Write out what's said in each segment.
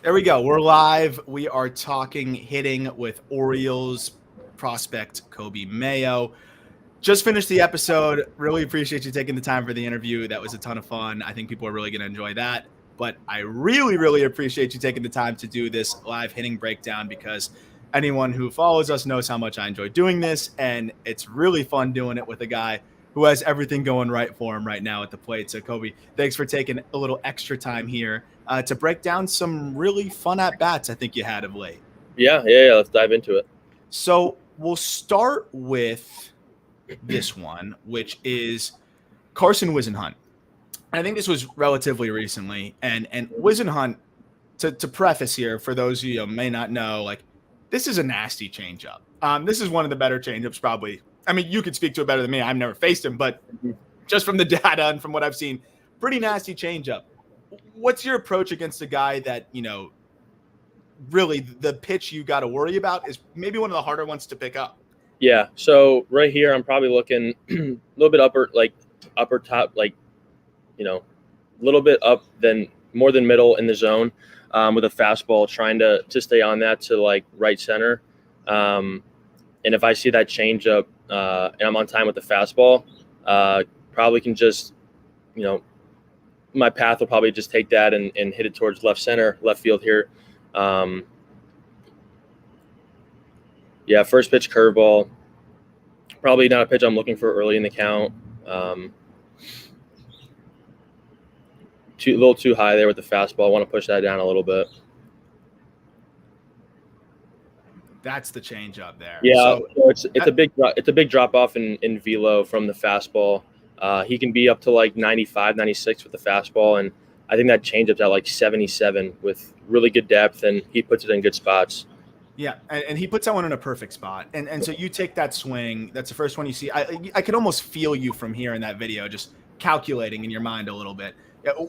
There we go. We're live. We are talking hitting with Orioles prospect Coby Mayo. Just finished the episode. Really appreciate you taking the time for the interview. That was a ton of fun. I think people are really going to enjoy that. But I really appreciate you taking the time to do this live hitting breakdown because anyone who follows us knows how much I enjoy doing this. And it's really fun doing it with a guy who has everything going right for him right now at the plate. So, Coby, thanks for taking a little extra time here to break down some really fun at-bats I think you had of late. Yeah. Let's dive into it. So we'll start with this one, which is Carson Whisenhunt. I think this was relatively recently. And Whisenhunt, to preface here, for those of you who may not know, like, this is a nasty changeup. This is one of the better changeups probably. I mean, you could speak to it better than me. I've never faced him, but just from the data and from what I've seen, pretty nasty changeup. What's your approach against a guy that, really the pitch you got to worry about is maybe one of the harder ones to pick up? Yeah. So right here, I'm probably looking a little bit upper top, a little bit up more than middle in the zone with a fastball, trying to stay on that to like right center. And if I see that change up and I'm on time with the fastball, probably can just, my path will probably just take that and hit it towards left field here. First pitch curveball. Probably not a pitch I'm looking for early in the count. A little too high there with the fastball. I want to push that down a little bit. That's the change up there. Yeah, so it's a big drop off in velo from the fastball. He can be up to like 95, 96 with the fastball, and I think that changeup's at like 77 with really good depth, and he puts it in good spots. Yeah, and he puts that one in a perfect spot. And so you take that swing. That's the first one you see. I could almost feel you from here in that video, just calculating in your mind a little bit.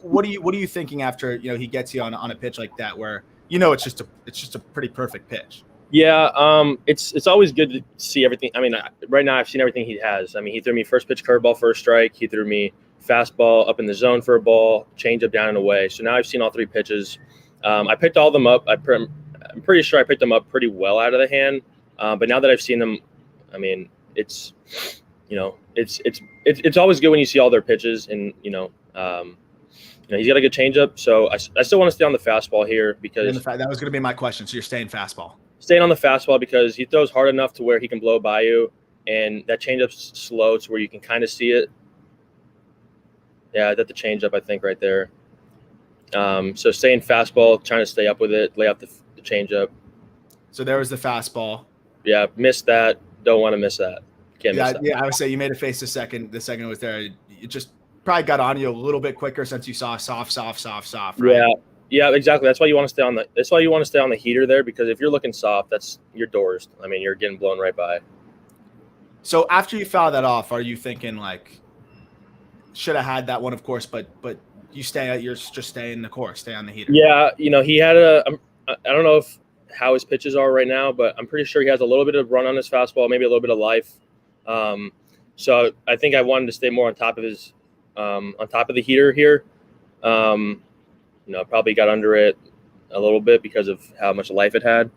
What are you thinking after he gets you on a pitch like that, where it's just a pretty perfect pitch? Yeah, it's always good to see everything. I mean, right now I've seen everything he has. I mean, he threw me first pitch curveball for a strike. He threw me fastball up in the zone for a ball, changeup down and away. So now I've seen all three pitches. I picked all of them up. I'm pretty sure I picked them up pretty well out of the hand. But now that I've seen them, I mean, it's always good when you see all their pitches, and he's got a good changeup. So I still want to stay on the fastball here because that was going to be my question. So you're staying fastball. Staying on the fastball because he throws hard enough to where he can blow by you, and that changeup's slow to where you can kind of see it. Yeah, that's the changeup, I think, right there. So staying fastball, trying to stay up with it, lay out the changeup. So there was the fastball. Yeah, missed that. Don't want to miss that. Can't miss that. Yeah, I would say you made a face the second was there. It just probably got on you a little bit quicker since you saw soft, right? Yeah, exactly. That's why you want to stay on the heater there, because if you're looking soft, that's your doors. I mean, you're getting blown right by. So after you foul that off, are you thinking like, should have had that one, of course, but you're just staying the course, stay on the heater? Yeah, he had I don't know how his pitches are right now, but I'm pretty sure he has a little bit of run on his fastball, maybe a little bit of life. So I think I wanted to stay more on top of the heater here. Probably got under it a little bit because of how much life it had.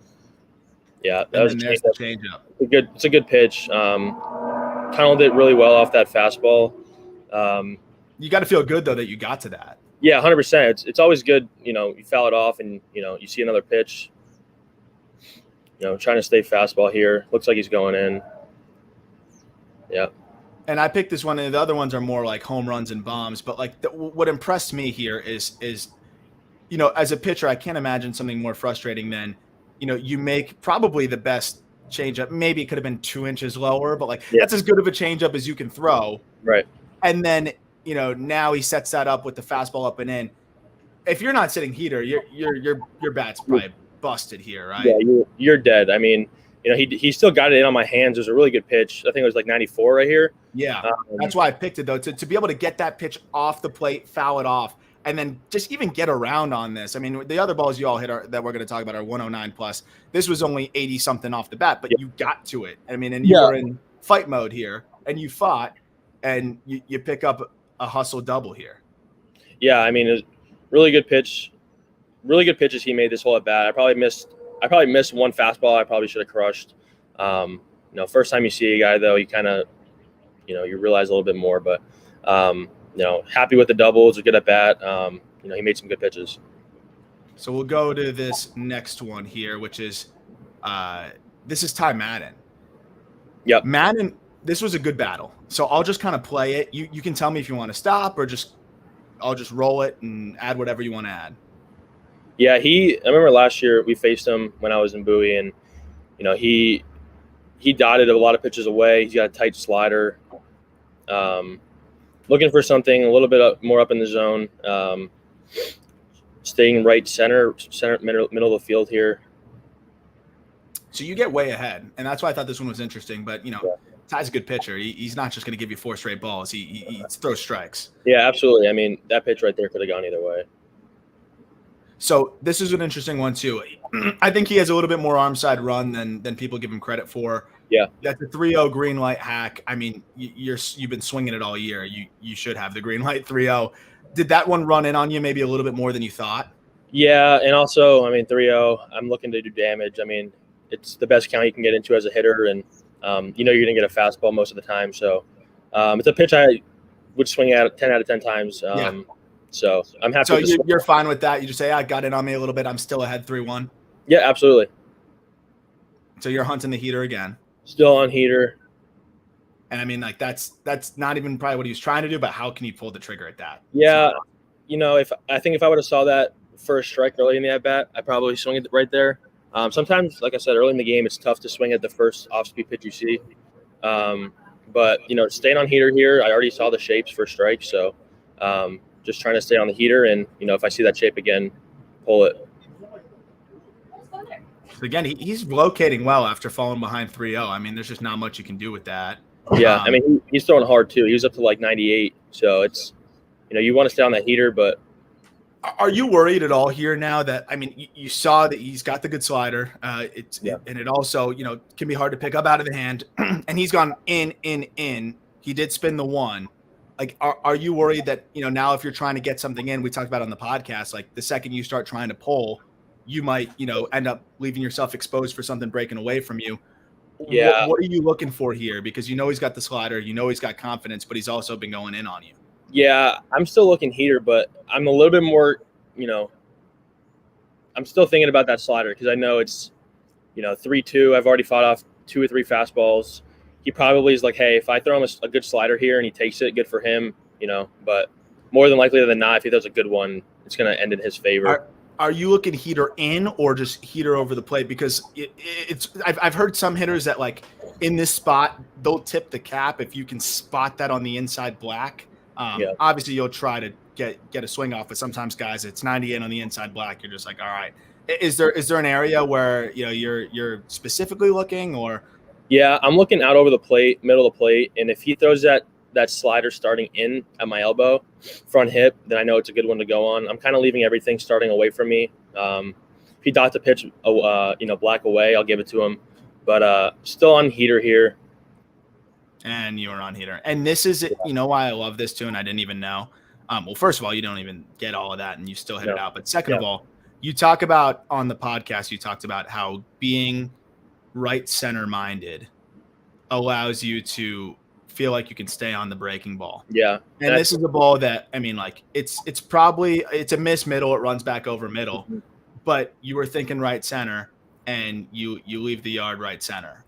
Yeah, that was a changeup. It's a good pitch. Tunneled it really well off that fastball. You got to feel good though that you got to that. Yeah, 100%. It's always good. You foul it off and you see another pitch. Trying to stay fastball here. Looks like he's going in. Yeah. And I picked this one, and the other ones are more like home runs and bombs. But like what impressed me here is as a pitcher, I can't imagine something more frustrating than, you make probably the best changeup. Maybe it could have been 2 inches lower, but that's as good of a changeup as you can throw. Right. And then, now he sets that up with the fastball up and in. If you're not sitting heater, your bat's probably busted here, right? Yeah, you're dead. I mean, he still got it in on my hands. It was a really good pitch. I think it was like 94 right here. Yeah, that's why I picked it, though, to be able to get that pitch off the plate, foul it off, and then just even get around on this. I mean, the other balls you all hit that we're going to talk about are 109 plus. This was only 80-something off the bat, but you got to it. I mean, and you were in fight mode here, and you fought, and you pick up a hustle double here. Yeah, I mean, it was really good pitch. really good pitches he made this whole at bat. I probably missed one fastball I probably should have crushed. First time you see a guy though, you kind of, you realize a little bit more. But happy with the doubles, a good at bat. He made some good pitches. So we'll go to this next one here, which is this is Ty Madden. Yep. Madden, this was a good battle. So I'll just kind of play it. You can tell me if you want to stop or I'll just roll it and add whatever you want to add. Yeah, I remember last year we faced him when I was in Bowie, and he dotted a lot of pitches away. He's got a tight slider. Looking for something a little bit more up in the zone. Staying right center middle of the field here. So you get way ahead, and that's why I thought this one was interesting. But Ty's a good pitcher. He's not just going to give you 4 straight balls. He throws strikes. Yeah, absolutely. I mean, that pitch right there could have gone either way. So this is an interesting one too. I think he has a little bit more arm side run than people give him credit for. Yeah, that's a 3-0 green light hack. I mean, you've been swinging it all year. You should have the green light 3-0. Did that one run in on you maybe a little bit more than you thought? Yeah, and also, I mean, 3-0, I'm looking to do damage. I mean, it's the best count you can get into as a hitter, and you're going to get a fastball most of the time. So it's a pitch I would swing at 10 out of 10 times. So I'm happy. So you're fine with that? You just say, I got in on me a little bit. I'm still ahead 3-1? Yeah, absolutely. So you're hunting the heater again? Still on heater. And I mean, like that's not even probably what he was trying to do, but how can you pull the trigger at that? Yeah, if I would have saw that first strike early in the at bat, I probably swing it right there. Sometimes, like I said, early in the game, it's tough to swing at the first off-speed pitch you see. But staying on heater here, I already saw the shapes for strikes, so just trying to stay on the heater, and if I see that shape again, pull it. Again, he's locating well after falling behind 3-0. I mean, there's just not much you can do with that. Yeah, I mean, he's throwing hard too. He was up to like 98, so it's you want to stay on that heater. But are you worried at all here now that, I mean, you saw that he's got the good slider, and it also can be hard to pick up out of the hand, and he's gone in. He did spin the one. Like, are you worried that now if you're trying to get something in, we talked about on the podcast, like the second you start trying to pull, you might end up leaving yourself exposed for something breaking away from you. Yeah. What are you looking for here? Because he's got the slider, he's got confidence, but he's also been going in on you. Yeah, I'm still looking heater, but I'm a little bit more, I'm still thinking about that slider because I know it's, 3-2. I've already fought off 2 or 3 fastballs. He probably is like, hey, if I throw him a good slider here and he takes it, good for him, But more than likely than not, if he throws a good one, it's going to end in his favor. Are you looking heater in or just heater over the plate? Because I've heard some hitters that, like, in this spot, they'll tip the cap if you can spot that on the inside black. Obviously, you'll try to get a swing off, but sometimes, guys, it's 98 on the inside black. You're just like, all right. Is there an area where you're specifically looking, or? Yeah, I'm looking out over the plate, middle of the plate, and if he throws that slider starting in at my elbow, front hip, then I know it's a good one to go on. I'm kind of leaving everything starting away from me. If he dots the pitch, black away, I'll give it to him. But still on heater here. And you were on heater. And this is, why I love this too, and I didn't even know. Well, first of all, you don't even get all of that, and you still hit it out. But second of all, you talk about on the podcast, you talked about how being right center minded allows you to feel like you can stay on the breaking ball. Yeah. And this is a ball that, I mean, like it's a miss middle. It runs back over middle, but you were thinking right center and you leave the yard right center.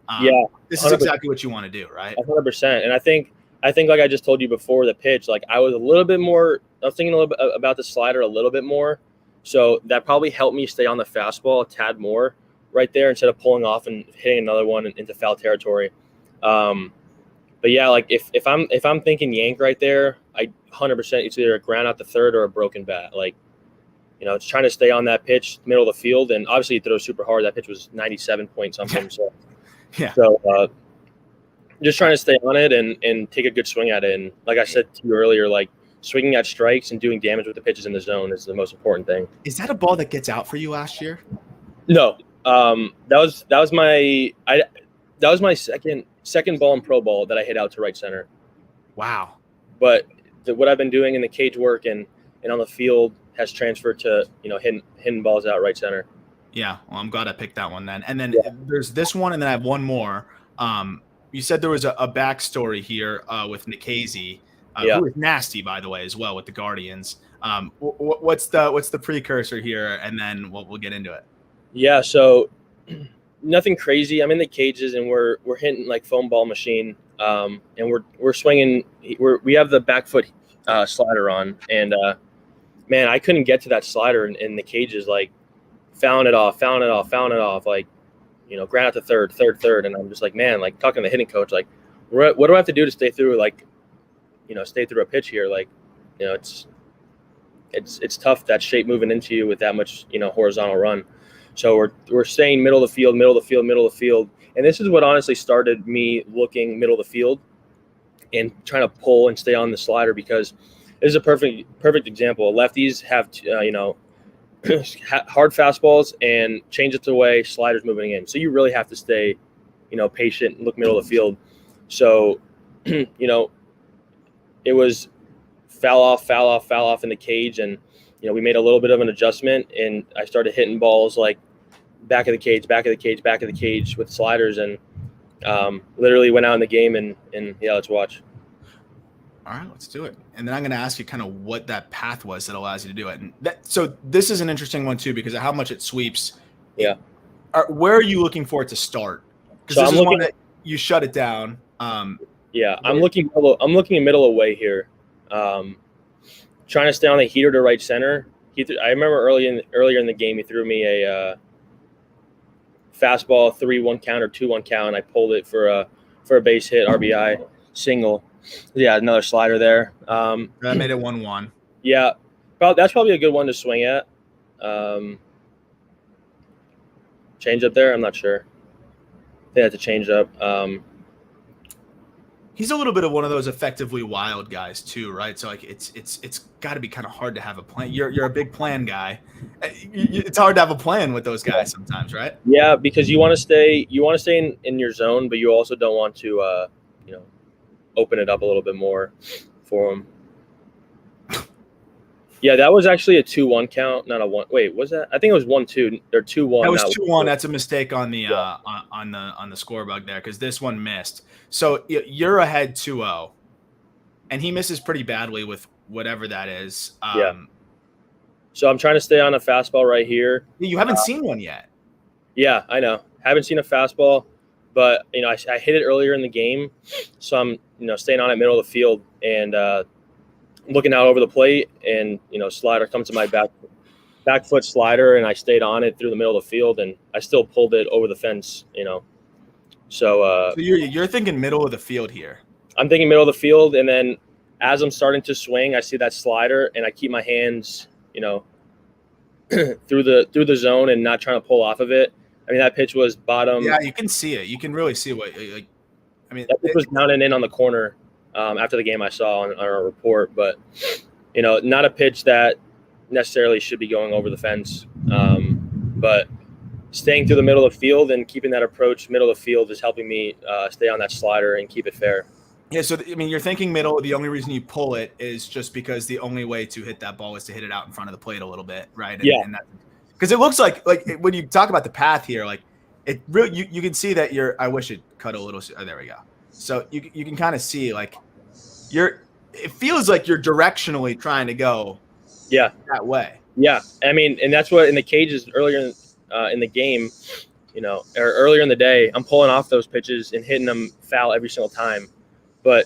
This is 100%. Exactly what you want to do, right? 100%. And I think like I just told you before the pitch, like I was thinking a little bit about the slider a little bit more. So that probably helped me stay on the fastball a tad more right there instead of pulling off and hitting another one into foul territory. But yeah, like if I'm thinking yank right there, I 100% it's either a ground out the third or a broken bat. Like, it's trying to stay on that pitch, middle of the field, and obviously it throws super hard. That pitch was 97 point something. So yeah. So just trying to stay on it and take a good swing at it. And like I said to you earlier, like swinging at strikes and doing damage with the pitches in the zone is the most important thing. Is that a ball that gets out for you last year? No, that was my second ball in pro ball that I hit out to right center. Wow. But what I've been doing in the cage work and on the field has transferred to, hitting balls out right center. Yeah, well, I'm glad I picked that one then. And then there's this one, and then I have one more. You said there was a backstory here with Nikhazy, who is nasty, by the way, as well with the Guardians. What's the precursor here, and then we'll get into it. Yeah, so nothing crazy. I'm in the cages, and we're hitting like foam ball machine, and we're swinging. We have the back foot slider on, and man, I couldn't get to that slider in the cages. Like, found it off, like, ground out to third, and I'm just like, man, like talking to the hitting coach, like, what do I have to do to stay through, like, stay through a pitch here? Like, it's tough, that shape moving into you with that much, horizontal run. So we're staying middle of the field, and this is what honestly started me looking middle of the field and trying to pull and stay on the slider, because this is a perfect example. Lefties have hard fastballs and change it away, sliders moving in. So you really have to stay, patient and look middle of the field. So, it was foul off in the cage, and we made a little bit of an adjustment, and I started hitting balls like back of the cage with sliders, and literally went out in the game, and yeah, let's watch. All right, let's do it. And then I'm going to ask you kind of what that path was that allows you to do it. And so this is an interesting one too, because of how much it sweeps. Yeah. Where are you looking for it to start? Because this is one that you shut it down. Yeah, I'm looking a middle away here. Trying to stay on the heater to right center. I remember earlier in the game, he threw me a fastball 3-1 count or 2-1 count. I pulled it for a base hit, RBI single. Yeah, another slider there. That made it 1-1. Yeah, that's probably a good one to swing at. Change up there? I'm not sure. They had to change up. He's a little bit of one of those effectively wild guys too, right? So like it's got to be kind of hard to have a plan. You're a big plan guy. It's hard to have a plan with those guys sometimes, right? Yeah, because you want to stay in your zone, but you also don't want to open it up a little bit more for him. Yeah, that was actually a 2-1 count, not a 1. Wait, was that? I think it was 1-2 or 2-1. That was 2-1. That's a mistake on the on the score bug there, because this one missed. So you're ahead 2-0, and he misses pretty badly with whatever that is. Yeah. So I'm trying to stay on a fastball right here. You haven't seen one yet. Yeah, I know. Haven't seen a fastball, but I hit it earlier in the game, so I'm staying on it middle of the field and looking out over the plate, and slider comes to my back foot slider, and I stayed on it through the middle of the field, and I still pulled it over the fence. So you're thinking middle of the field here. I'm thinking middle of the field, and then as I'm starting to swing, I see that slider, and I keep my hands through the zone and not trying to pull off of it. I mean, that pitch was bottom. Yeah, you can see it. You can really see what. That pitch was down and in on the corner. After the game, I saw on our report, but not a pitch that necessarily should be going over the fence. But staying through the middle of the field and keeping that approach middle of the field is helping me stay on that slider and keep it fair. Yeah, so you're thinking middle. The only reason you pull it is just because the only way to hit that ball is to hit it out in front of the plate a little bit, right? Because it looks like when you talk about the path here, like it really you can see that I wish it cut a little. Oh, there we go. So you can kind of see like it feels like you're directionally trying to go that way. Yeah, I mean, and that's what in the cages earlier in the game, or earlier in the day, I'm pulling off those pitches and hitting them foul every single time. But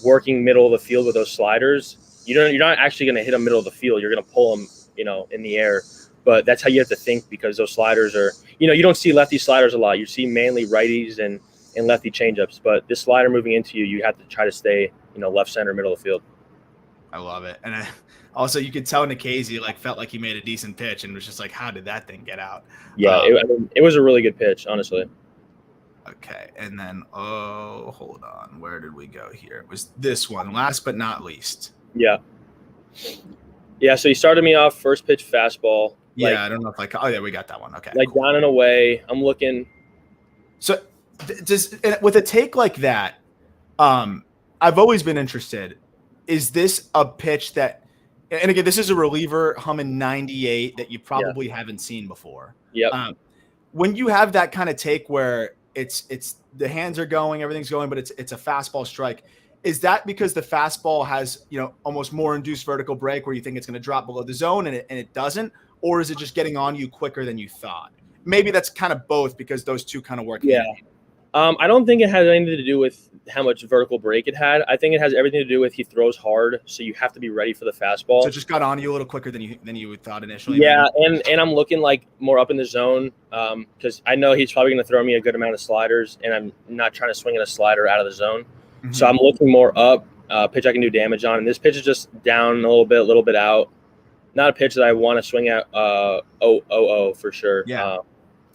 working middle of the field with those sliders, you're not actually going to hit them middle of the field. You're going to pull them, in the air. But that's how you have to think, because those sliders are, you don't see lefty sliders a lot. You see mainly righties and lefty changeups. But this slider moving into you have to try to stay, left center, middle of the field. I love it. And also, you could tell Nikhazy felt like he made a decent pitch and was just like, how did that thing get out? Yeah, it was a really good pitch, honestly. Okay, and then, hold on. Where did we go here? It was this one, last but not least. Yeah. Yeah, so he started me off first pitch fastball. Yeah, I don't know if yeah, we got that one. Okay. Cool. Down and away. I'm looking. So with a take like that, I've always been interested. Is this a pitch that, And again, this is a reliever humming 98 that you Yeah. probably haven't seen before. Yep. When you have that kind of take where it's the hands are going, everything's going, but it's a fastball strike. Is that because the fastball has, almost more induced vertical break where you think it's going to drop below the zone and it doesn't? Or is it just getting on you quicker than you thought? Maybe that's kind of both because those two kind of work hand in hand. I don't think it has anything to do with how much vertical break it had. I think it has everything to do with he throws hard, so you have to be ready for the fastball. So it just got on you a little quicker than you thought initially. Yeah, and I'm looking like more up in the zone because I know he's probably going to throw me a good amount of sliders, and I'm not trying to swing at a slider out of the zone. Mm-hmm. So I'm looking more up, pitch I can do damage on. And this pitch is just down a little bit out. Not a pitch that I want to swing at 0-0 for sure. Yeah.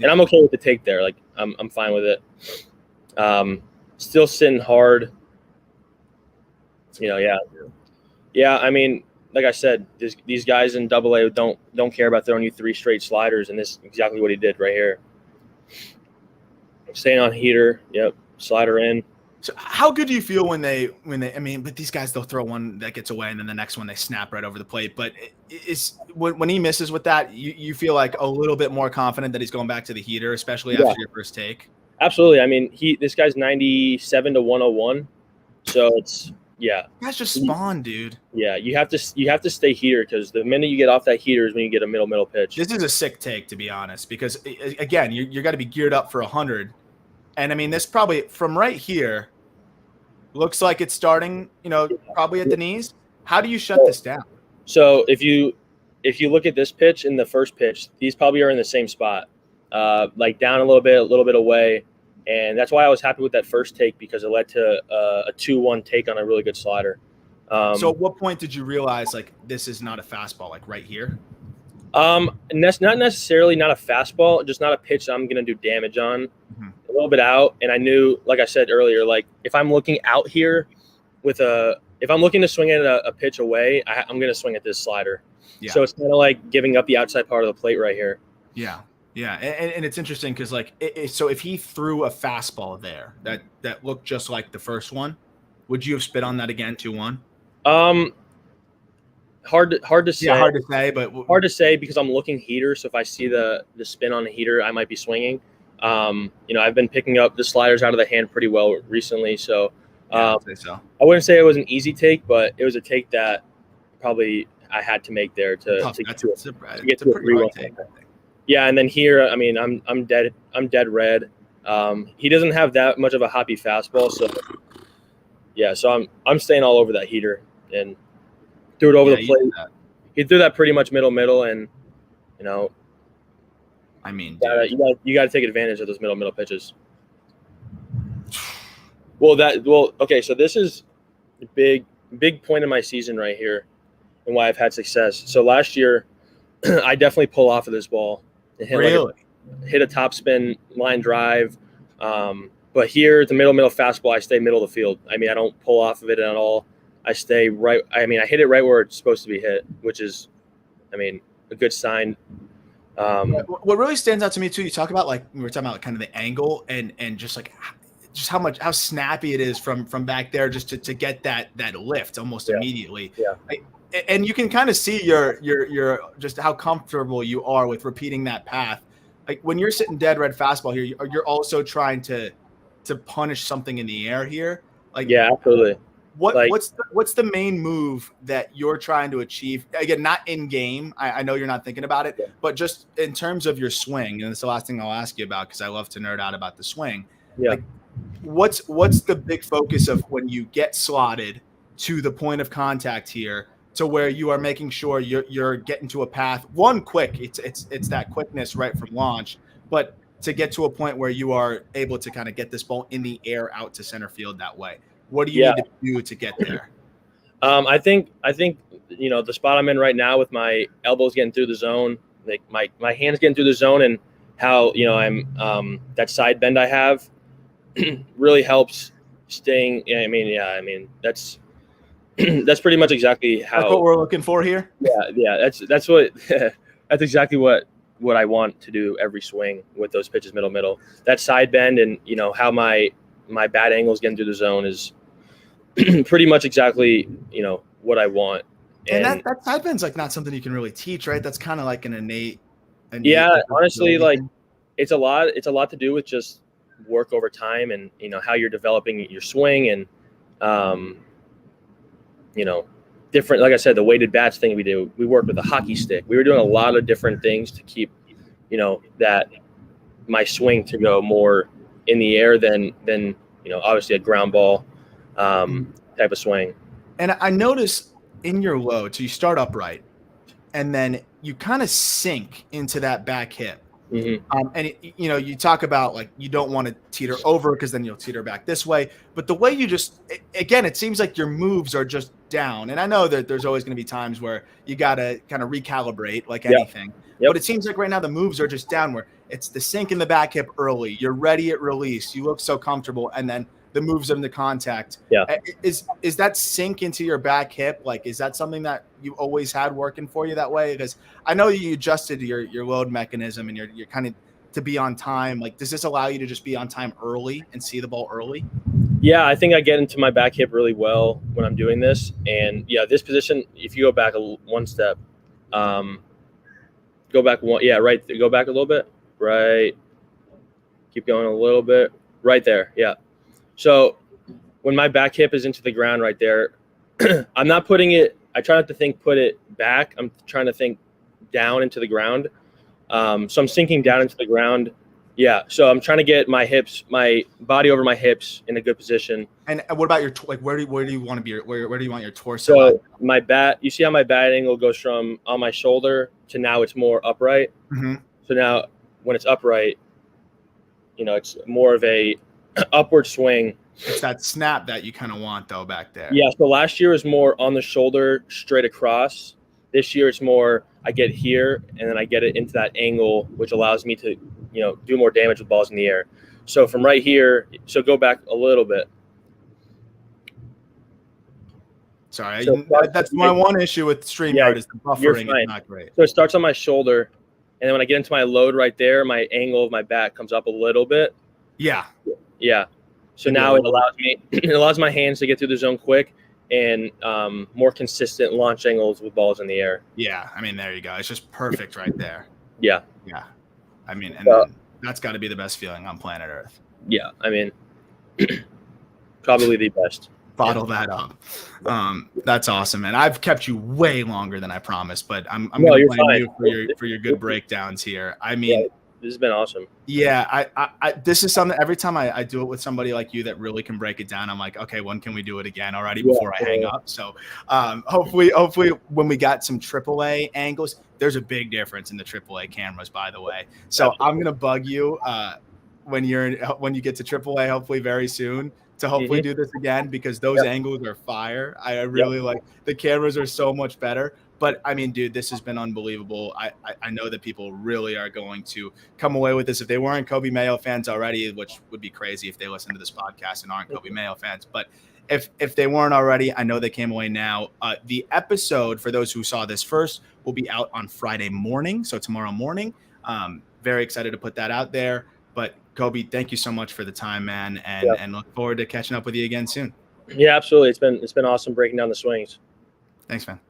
And I'm okay with the take there. Like I'm fine with it. Still sitting hard. Yeah. I mean, like I said, these guys in AA don't care about throwing you 3 straight sliders, and this is exactly what he did right here. Staying on heater. Yep. Slider in. So how good do you feel when they but these guys, they'll throw one that gets away and then the next one they snap right over the plate. But when he misses with that, you feel like a little bit more confident that he's going back to the heater, especially after your first take? Absolutely. I mean, this guy's 97 to 101. So it's Guys just spawn, dude. Yeah, you have to stay heater because the minute you get off that heater is when you get a middle pitch. This is a sick take, to be honest, because again, you got to be geared up for 100. And I mean, this probably from right here looks like it's starting, probably at the knees. How do you shut this down? So if you look at this pitch and the first pitch, these probably are in the same spot, like down a little bit away. And that's why I was happy with that first take because it led to a 2-1 take on a really good slider. So at what point did you realize like this is not a fastball, like right here? And that's not necessarily not a fastball, just not a pitch that I'm going to do damage on. Mm-hmm. A little bit out, and I knew, like I said earlier, like if I'm looking out here if I'm looking to swing at a pitch away, I'm going to swing at this slider. Yeah. So it's kind of like giving up the outside part of the plate right here. Yeah. Yeah, and it's interesting because like so if he threw a fastball there that looked just like the first one, would you have spit on that again 2-1? Hard to say. Yeah, hard to say, but hard to say because I'm looking heater. So if I see the spin on the heater, I might be swinging. I've been picking up the sliders out of the hand pretty well recently. So, I'd say so. I wouldn't say it was an easy take, but it was a take that probably I had to make there to get to a 3-1 take. Yeah, and then here, I mean, I'm dead red. He doesn't have that much of a hoppy fastball, so yeah. So I'm staying all over that heater and threw it over the plate. He threw that pretty much middle, and I mean, you got to take advantage of those middle pitches. Okay. So this is a big point in my season right here, and why I've had success. So last year, I definitely pull off of this ball. Really? Hit a top spin line drive. But here, the middle fastball, I stay middle of the field. I mean, I don't pull off of it at all. I stay right. I mean, I hit it right where it's supposed to be hit, which is, I mean, a good sign. What really stands out to me too, you talk about like we were talking about kind of the angle and just how snappy it is from back there just to get that lift almost immediately. Yeah. And you can kind of see your just how comfortable you are with repeating that path. Like when you're sitting dead red fastball here, you're also trying to punish something in the air here. Like yeah, absolutely. What's the main move that you're trying to achieve? Again, not in game. I know you're not thinking about it, but just in terms of your swing. And it's the last thing I'll ask you about because I love to nerd out about the swing. Yeah. Like, what's the big focus of when you get slotted to the point of contact here? To where you are making sure you're getting to a path quick. It's that quickness right from launch, but to get to a point where you are able to kind of get this ball in the air out to center field that way. What do you need to do to get there? I think the spot I'm in right now with my elbows getting through the zone, like my hands getting through the zone, and how I'm that side bend I have really helps staying. I mean that's. That's pretty much exactly how. That's what we're looking for here. Yeah. That's what. That's exactly what I want to do every swing with those pitches, middle. That side bend and how my bad angles getting through the zone is pretty much exactly what I want. And that side bend's like not something you can really teach, right? That's kind of like an innate yeah, like, honestly, ability like thing. it's a lot to do with just work over time and how you're developing your swing and you know different, like I said, the weighted bats thing we worked with a hockey stick. We were doing a lot of different things to keep that my swing to go more in the air than obviously a ground ball type of swing. And I notice in your load, so you start upright and then you kind of sink into that back hip. Mm-hmm. And you talk about like you don't want to teeter over because then you'll teeter back this way. But the way you again, it seems like your moves are just down. And I know that there's always going to be times where you got to kind of recalibrate like anything. Yep. But it seems like right now the moves are just down where it's the sink in the back hip early. You're ready at release. You look so comfortable. And then the moves into contact. Yeah. Is that sink into your back hip? Like, is that something that you always had working for you that way? Because I know you adjusted your load mechanism and you're kind of to be on time. Like, does this allow you to just be on time early and see the ball early? Yeah, I think I get into my back hip really well when I'm doing this. And yeah, this position, if you go back one step, go back one. Yeah, right. Go back a little bit. Right. Keep going a little bit. Right there. Yeah. So when my back hip is into the ground right there, I'm not putting it. I try not to put it back. I'm trying to think down into the ground. So I'm sinking down into the ground. Yeah. So I'm trying to get my body over my hips in a good position. And what about your where do you want to be? Where do you want your torso? So my bat. You see how my bat angle goes from on my shoulder to now it's more upright. Mm-hmm. So now when it's upright, it's more of a upward swing. It's that snap that you kind of want though back there. Yeah. So last year was more on the shoulder, straight across. This year it's more I get here and then I get it into that angle, which allows me to, do more damage with balls in the air. So from right here, so go back a little bit. Sorry, that's my one issue with StreamYard is the buffering is not great. So it starts on my shoulder, and then when I get into my load right there, my angle of my bat comes up a little bit. Yeah. Yeah. So now it allows my hands to get through the zone quick and more consistent launch angles with balls in the air. Yeah, I mean, there you go. It's just perfect right there. Yeah. Yeah. I mean, and then that's got to be the best feeling on planet Earth. Yeah, I mean, probably the best. Bottle that up. That's awesome, man. I've kept you way longer than I promised, but I'm going to blame you for your good breakdowns here. I mean, this has been awesome. Yeah, I this is something every time I do it with somebody like you that really can break it down. I'm like, okay, when can we do it again already before I hang up? So hopefully when we got some AAA angles, there's a big difference in the AAA cameras, by the way. So I'm gonna bug you when you get to AAA, hopefully very soon, to hopefully do this again because those angles are fire. I really like the cameras are so much better. But I mean, dude, this has been unbelievable. I know that people really are going to come away with this. If they weren't Coby Mayo fans already, which would be crazy if they listen to this podcast and aren't Coby Mayo fans, but if they weren't already, I know they came away now. The episode, for those who saw this first, will be out on Friday morning, so tomorrow morning. Very excited to put that out there. But Coby, thank you so much for the time, man, and look forward to catching up with you again soon. Yeah, absolutely. It's been awesome breaking down the swings. Thanks, man.